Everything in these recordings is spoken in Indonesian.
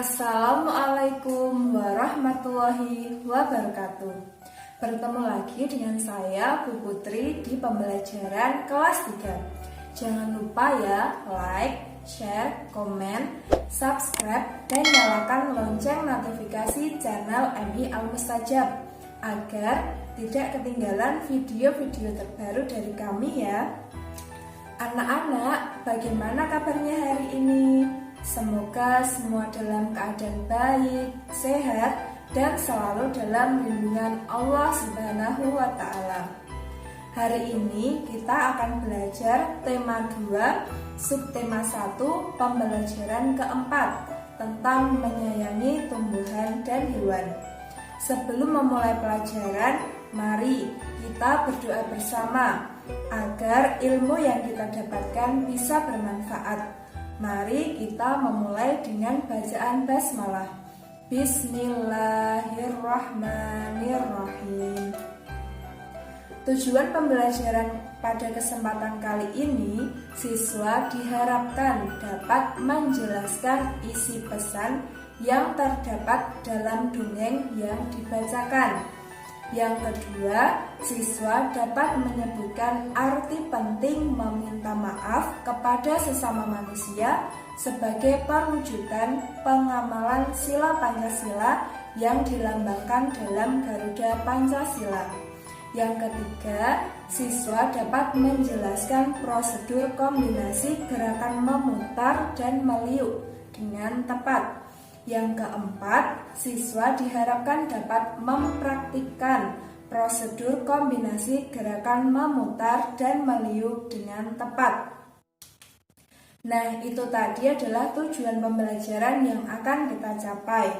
Assalamualaikum warahmatullahi wabarakatuh. Bertemu lagi dengan saya Bu Putri di pembelajaran kelas 3. Jangan lupa ya, like, share, komen, subscribe, dan nyalakan lonceng notifikasi channel MI Al-Mustajab agar tidak ketinggalan video-video terbaru dari kami ya. Anak-anak, bagaimana kabarnya hari ini? Semoga semua dalam keadaan baik, sehat, dan selalu dalam lindungan Allah Subhanahu wa Ta'ala. Hari ini kita akan belajar tema 2, subtema 1, pembelajaran keempat tentang menyayangi tumbuhan dan hewan. Sebelum memulai pelajaran, mari kita berdoa bersama agar ilmu yang kita dapatkan bisa bermanfaat. Mari kita memulai dengan bacaan basmalah. Bismillahirrahmanirrahim. Tujuan pembelajaran pada kesempatan kali ini, siswa diharapkan dapat menjelaskan isi pesan yang terdapat dalam dongeng yang dibacakan. Yang kedua, siswa dapat menyebutkan arti penting meminta maaf kepada sesama manusia sebagai perwujudan pengamalan sila Pancasila yang dilambangkan dalam Garuda Pancasila. Yang ketiga, siswa dapat menjelaskan prosedur kombinasi gerakan memutar dan meliuk dengan tepat. Yang keempat, siswa diharapkan dapat mempraktikkan prosedur kombinasi gerakan memutar dan meliuk dengan tepat. Nah, itu tadi adalah tujuan pembelajaran yang akan kita capai.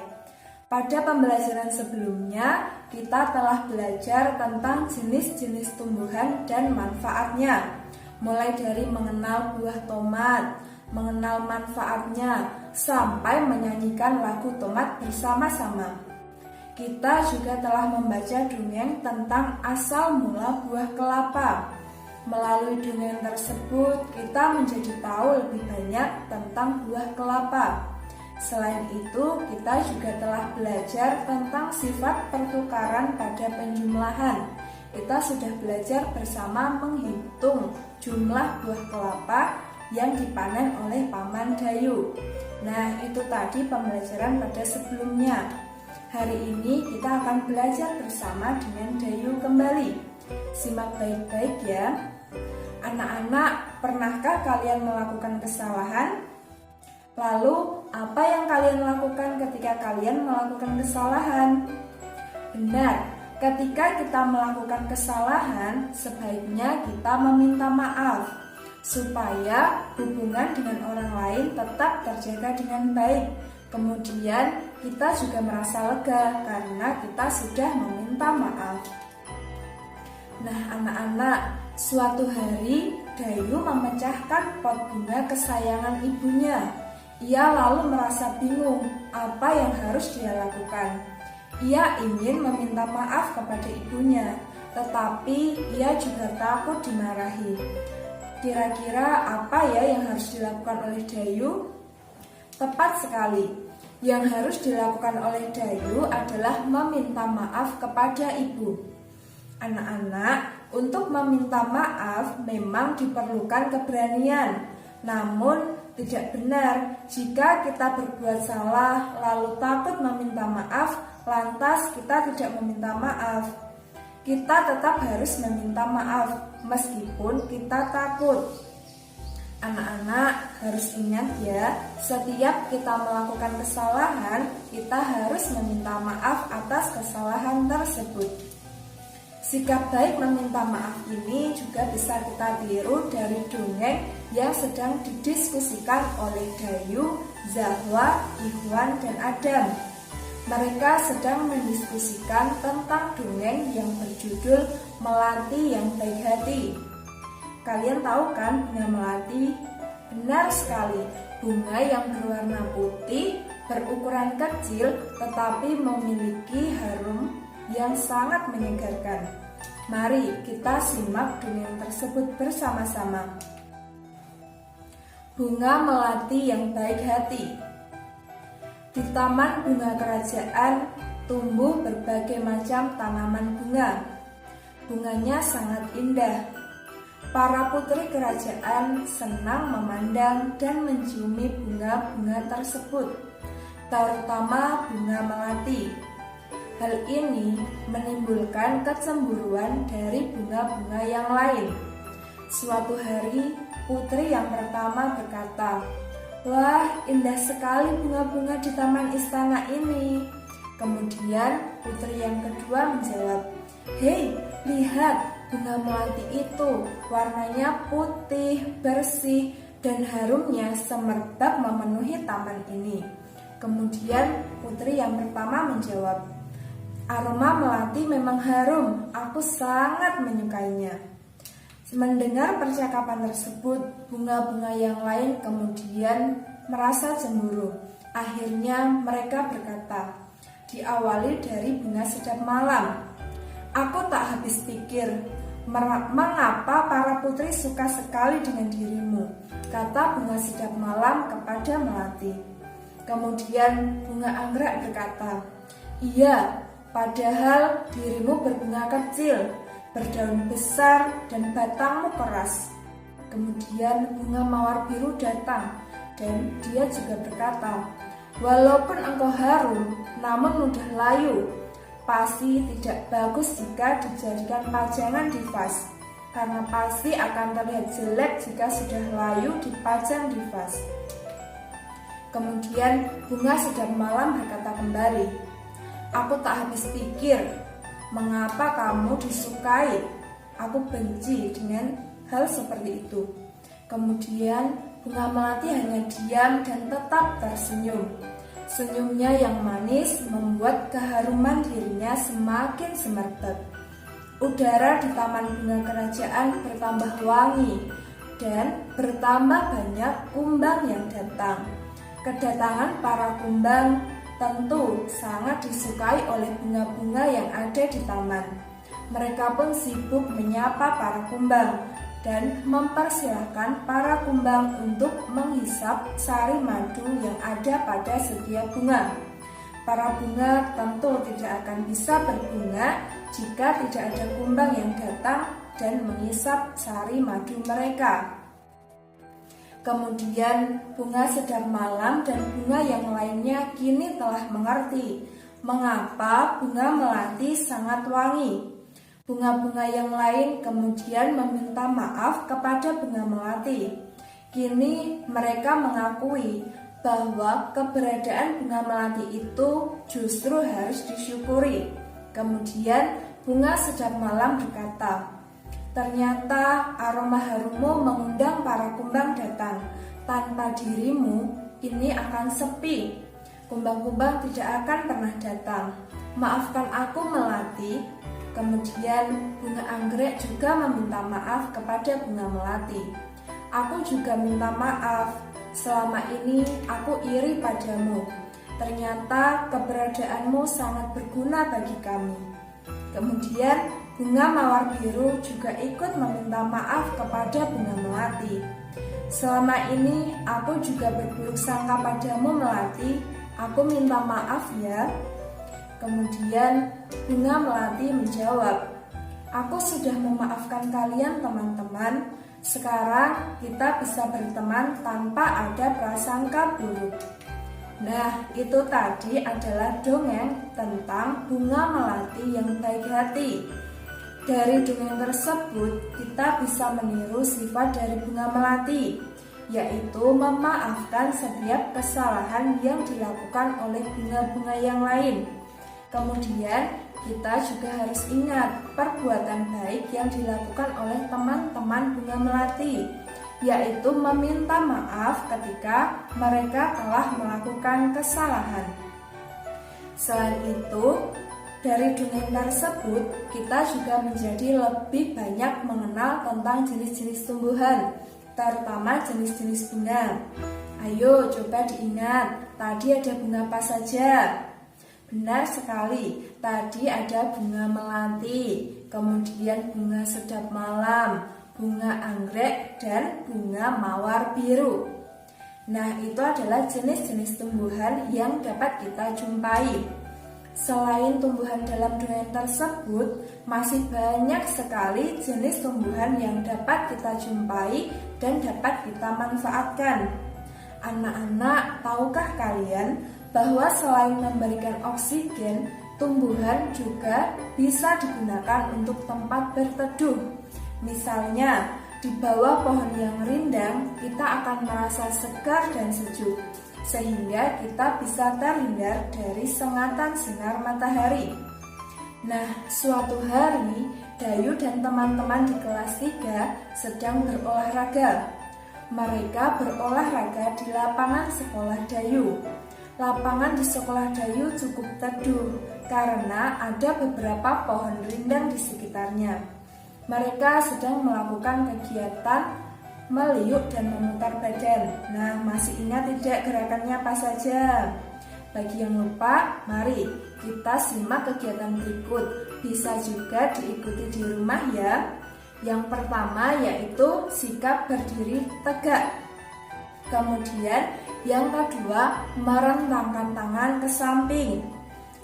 Pada pembelajaran sebelumnya, kita telah belajar tentang jenis-jenis tumbuhan dan manfaatnya, mulai dari mengenal buah tomat, mengenal manfaatnya, sampai menyanyikan lagu tomat bersama-sama. Kita juga telah membaca dongeng tentang asal mula buah kelapa. Melalui dongeng tersebut, kita menjadi tahu lebih banyak tentang buah kelapa. Selain itu, kita juga telah belajar tentang sifat pertukaran pada penjumlahan. Kita sudah belajar bersama menghitung jumlah buah kelapa yang dipanen oleh Paman Dayu. Nah, itu tadi pembelajaran pada sebelumnya. Hari ini kita akan belajar bersama dengan Dayu kembali. Simak baik-baik ya. Anak-anak, pernahkah kalian melakukan kesalahan? Lalu, apa yang kalian lakukan ketika kalian melakukan kesalahan? Benar, ketika kita melakukan kesalahan, sebaiknya kita meminta maaf supaya hubungan dengan orang lain tetap terjaga dengan baik. Kemudian kita juga merasa lega karena kita sudah meminta maaf. Nah anak-anak, suatu hari Dayu memecahkan pot bunga kesayangan ibunya. Ia lalu merasa bingung apa yang harus dia lakukan. Ia ingin meminta maaf kepada ibunya, tetapi ia juga takut dimarahi. Kira-kira apa ya yang harus dilakukan oleh Dayu? Tepat sekali. Yang harus dilakukan oleh Dayu adalah meminta maaf kepada ibu. Anak-anak, untuk meminta maaf memang diperlukan keberanian. Namun, tidak benar jika kita berbuat salah lalu takut meminta maaf, lantas kita tidak meminta maaf. Kita tetap harus meminta maaf meskipun kita takut. Anak-anak harus ingat ya, setiap kita melakukan kesalahan, kita harus meminta maaf atas kesalahan tersebut. Sikap baik meminta maaf ini juga bisa kita tiru dari dongeng yang sedang didiskusikan oleh Dayu, Zahwa, Ikhwan, dan Adam. Mereka sedang mendiskusikan tentang dongeng yang berjudul Melati yang Baik Hati. Kalian tahu kan bunga melati? Benar sekali, bunga yang berwarna putih, berukuran kecil, tetapi memiliki harum yang sangat menyegarkan. Mari kita simak dongeng tersebut bersama-sama. Bunga melati yang baik hati. Di taman bunga kerajaan tumbuh berbagai macam tanaman bunga. Bunganya sangat indah. Para putri kerajaan senang memandang dan menciumi bunga-bunga tersebut, terutama bunga melati. Hal ini menimbulkan kecemburuan dari bunga-bunga yang lain. Suatu hari, putri yang pertama berkata, "Wah, indah sekali bunga-bunga di taman istana ini." Kemudian putri yang kedua menjawab, "Hei, lihat bunga melati itu, warnanya putih, bersih, dan harumnya semerbak memenuhi taman ini." Kemudian putri yang pertama menjawab, "Aroma melati memang harum, aku sangat menyukainya." Mendengar percakapan tersebut, bunga-bunga yang lain kemudian merasa cemburu. Akhirnya mereka berkata, "Diawali dari bunga sedap malam. Aku tak habis pikir, mengapa para putri suka sekali dengan dirimu," kata bunga sedap malam kepada melati. Kemudian bunga anggrek berkata, "Iya, padahal dirimu berbunga kecil, berdaun besar, dan batangmu keras." Kemudian bunga mawar biru datang, dan dia juga berkata, "Walaupun engkau harum, namun mudah layu. Pasti tidak bagus jika dijadikan pajangan di vas, karena pasti akan terlihat jelek jika sudah layu dipajang di vas." Kemudian bunga sedap malam berkata kembali, "Aku tak habis pikir, mengapa kamu disukai? Aku benci dengan hal seperti itu." Kemudian bunga melati hanya diam dan tetap tersenyum. Senyumnya yang manis membuat keharuman dirinya semakin semerbak. Udara di taman bunga kerajaan bertambah wangi dan bertambah banyak kumbang yang datang. Kedatangan para kumbang tentu sangat disukai oleh bunga-bunga yang ada di taman. Mereka pun sibuk menyapa para kumbang dan mempersilahkan para kumbang untuk menghisap sari madu yang ada pada setiap bunga. Para bunga tentu tidak akan bisa berbunga jika tidak ada kumbang yang datang dan menghisap sari madu mereka. Kemudian bunga sedap malam dan bunga yang lainnya kini telah mengerti mengapa bunga melati sangat wangi. Bunga-bunga yang lain kemudian meminta maaf kepada bunga melati. Kini mereka mengakui bahwa keberadaan bunga melati itu justru harus disyukuri. Kemudian bunga sedap malam berkata, "Ternyata aroma harummu mengundang para kumbang datang. Tanpa dirimu, ini akan sepi. Kumbang-kumbang tidak akan pernah datang. Maafkan aku melati." Kemudian bunga anggrek juga meminta maaf kepada bunga melati. "Aku juga minta maaf. Selama ini aku iri padamu. Ternyata keberadaanmu sangat berguna bagi kami." Kemudian bunga mawar biru juga ikut meminta maaf kepada bunga melati. "Selama ini aku juga berburuk sangka padamu melati. Aku minta maaf ya." Kemudian bunga melati menjawab, "Aku sudah memaafkan kalian teman-teman. Sekarang kita bisa berteman tanpa ada prasangka buruk." Nah, itu tadi adalah dongeng tentang bunga melati yang baik hati. Dari dongeng tersebut, kita bisa meniru sifat dari bunga melati, yaitu memaafkan setiap kesalahan yang dilakukan oleh bunga-bunga yang lain. Kemudian, kita juga harus ingat perbuatan baik yang dilakukan oleh teman-teman bunga melati, yaitu meminta maaf ketika mereka telah melakukan kesalahan. Selain itu, dari dongeng tersebut, kita juga menjadi lebih banyak mengenal tentang jenis-jenis tumbuhan, terutama jenis-jenis bunga. Ayo coba diingat, tadi ada bunga apa saja? Benar sekali, tadi ada bunga melati, kemudian bunga sedap malam, bunga anggrek, dan bunga mawar biru. Nah, itu adalah jenis-jenis tumbuhan yang dapat kita jumpai. Selain tumbuhan dalam durian tersebut, masih banyak sekali jenis tumbuhan yang dapat kita jumpai dan dapat kita manfaatkan. Anak-anak, tahukah kalian bahwa selain memberikan oksigen, tumbuhan juga bisa digunakan untuk tempat berteduh. Misalnya, di bawah pohon yang rindang, kita akan merasa segar dan sejuk, sehingga kita bisa terhindar dari sengatan sinar matahari. Nah, suatu hari, Dayu dan teman-teman di kelas 3 sedang berolahraga. Mereka berolahraga di lapangan sekolah Dayu. Lapangan di sekolah Dayu cukup teduh karena ada beberapa pohon rindang di sekitarnya. Mereka sedang melakukan kegiatan meliuk dan memutar badan. Nah, masih ingat tidak gerakannya apa saja? Bagi yang lupa, mari kita simak kegiatan berikut. Bisa juga diikuti di rumah ya. Yang pertama yaitu sikap berdiri tegak. Kemudian yang kedua, merentangkan tangan ke samping.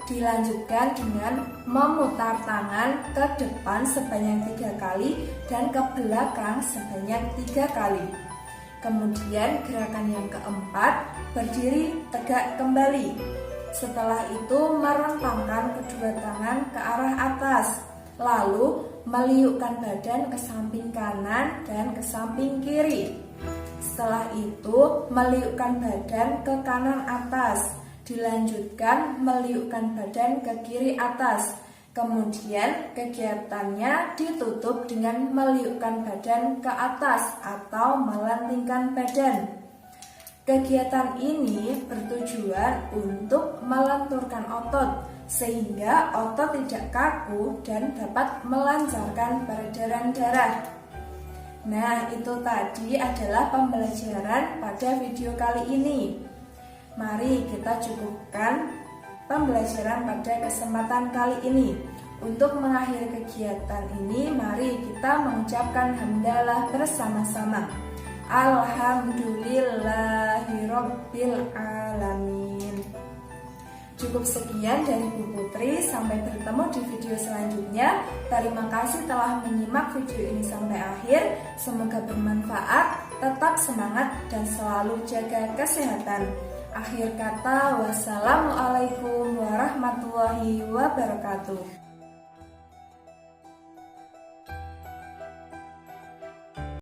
Dilanjutkan dengan memutar tangan ke depan sebanyak 3 kali dan ke belakang sebanyak 3 kali. Kemudian gerakan yang keempat, berdiri tegak kembali. Setelah itu merentangkan kedua tangan ke arah atas, lalu meliukkan badan ke samping kanan dan ke samping kiri. Setelah itu meliukkan badan ke kanan atas. Dilanjutkan meliukkan badan ke kiri atas. Kemudian kegiatannya ditutup dengan meliukkan badan ke atas atau melentingkan badan. Kegiatan ini bertujuan untuk melenturkan otot sehingga otot tidak kaku dan dapat melancarkan peredaran darah. Nah, itu tadi adalah pembelajaran pada video kali ini. Mari kita cukupkan pembelajaran pada kesempatan kali ini. Untuk mengakhiri kegiatan ini, mari kita mengucapkan hamdalah bersama-sama. Alhamdulillahirabbil alamin. Cukup sekian dari Bu Putri, sampai bertemu di video selanjutnya. Terima kasih telah menyimak video ini sampai akhir. Semoga bermanfaat, tetap semangat dan selalu jaga kesehatan. Akhir kata, wassalamualaikum warahmatullahi wabarakatuh.